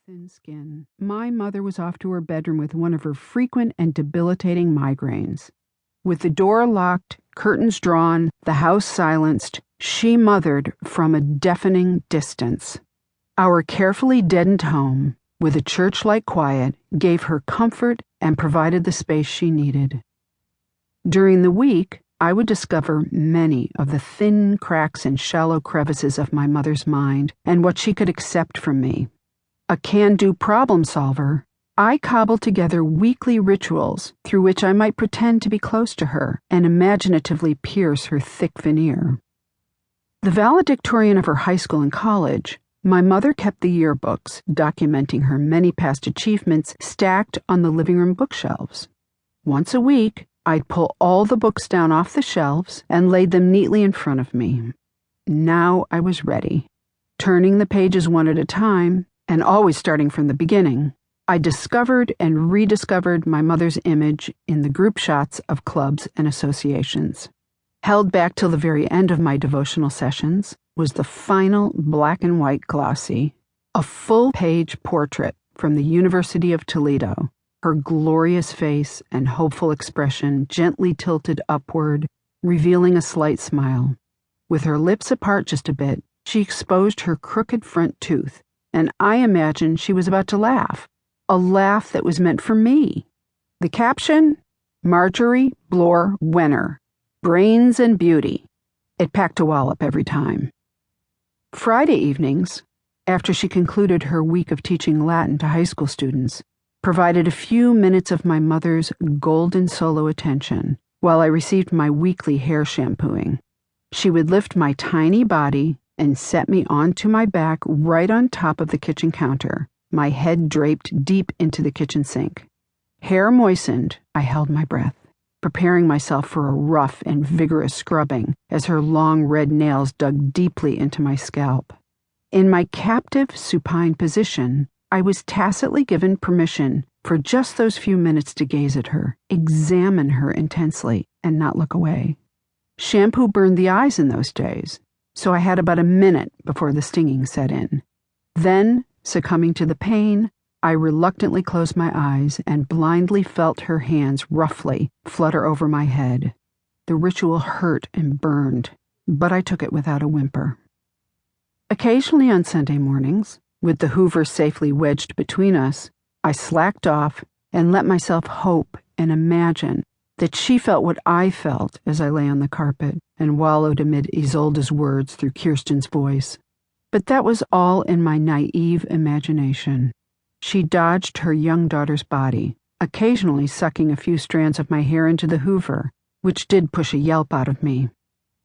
thin skin, my mother was off to her bedroom with one of her frequent and debilitating migraines. With the door locked, curtains drawn, the house silenced, she mothered from a deafening distance. Our carefully deadened home, with a church-like quiet, gave her comfort and provided the space she needed. During the week, I would discover many of the thin cracks and shallow crevices of my mother's mind and what she could accept from me. A can-do problem solver, I cobbled together weekly rituals through which I might pretend to be close to her and imaginatively pierce her thick veneer. The valedictorian of her high school and college, my mother kept the yearbooks documenting her many past achievements stacked on the living room bookshelves. Once a week, I'd pull all the books down off the shelves and laid them neatly in front of me. Now I was ready. Turning the pages one at a time, and always starting from the beginning, I discovered and rediscovered my mother's image in the group shots of clubs and associations. Held back till the very end of my devotional sessions was the final black and white glossy, a full-page portrait from the University of Toledo, her glorious face and hopeful expression gently tilted upward, revealing a slight smile. With her lips apart just a bit, she exposed her crooked front tooth, and I imagined she was about to laugh, a laugh that was meant for me. The caption? Marjorie Bloor Wenner, Brains and Beauty. It packed a wallop every time. Friday evenings, after she concluded her week of teaching Latin to high school students, provided a few minutes of my mother's golden solo attention while I received my weekly hair shampooing. She would lift my tiny body and set me onto my back right on top of the kitchen counter, my head draped deep into the kitchen sink. Hair moistened, I held my breath, preparing myself for a rough and vigorous scrubbing as her long red nails dug deeply into my scalp. In my captive, supine position, I was tacitly given permission for just those few minutes to gaze at her, examine her intensely, and not look away. Shampoo burned the eyes in those days, so I had about a minute before the stinging set in. Then, succumbing to the pain, I reluctantly closed my eyes and blindly felt her hands roughly flutter over my head. The ritual hurt and burned, but I took it without a whimper. Occasionally on Sunday mornings, with the Hoover safely wedged between us, I slacked off and let myself hope and imagine that she felt what I felt as I lay on the carpet and wallowed amid Isolde's words through Kirsten's voice. But that was all in my naive imagination. She dodged her young daughter's body, occasionally sucking a few strands of my hair into the Hoover, which did push a yelp out of me.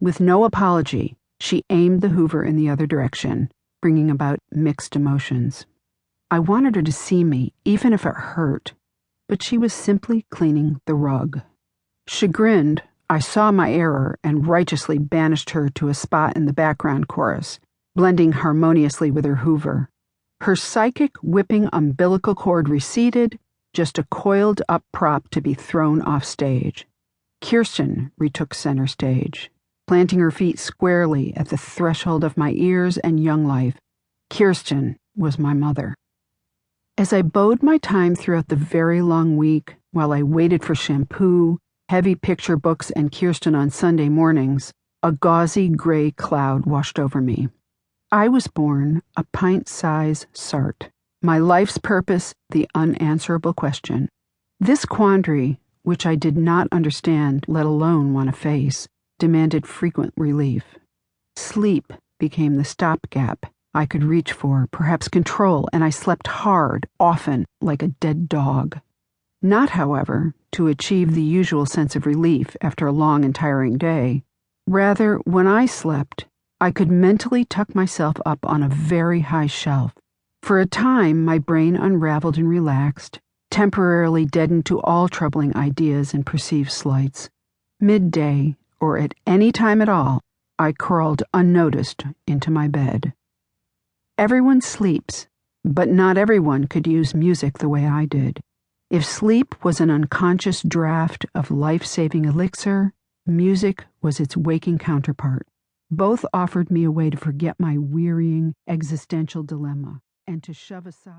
With no apology, she aimed the Hoover in the other direction, bringing about mixed emotions. I wanted her to see me, even if it hurt, but she was simply cleaning the rug. Chagrined, I saw my error and righteously banished her to a spot in the background chorus, blending harmoniously with her Hoover. Her psychic whipping umbilical cord receded, just a coiled-up prop to be thrown off stage. Kirsten retook center stage, planting her feet squarely at the threshold of my ears and young life. Kirsten was my mother. As I bode my time throughout the very long week, while I waited for shampoo, heavy picture books, and Kirsten on Sunday mornings, a gauzy gray cloud washed over me. I was born a pint-size Sartre. My life's purpose, the unanswerable question. This quandary, which I did not understand, let alone want to face, demanded frequent relief. Sleep became the stopgap I could reach for, perhaps control, and I slept hard, often like a dead dog. Not, however, to achieve the usual sense of relief after a long and tiring day. Rather, when I slept, I could mentally tuck myself up on a very high shelf. For a time, my brain unraveled and relaxed, temporarily deadened to all troubling ideas and perceived slights. Midday, or at any time at all, I crawled unnoticed into my bed. Everyone sleeps, but not everyone could use music the way I did. If sleep was an unconscious draught of life-saving elixir, music was its waking counterpart. Both offered me a way to forget my wearying existential dilemma and to shove aside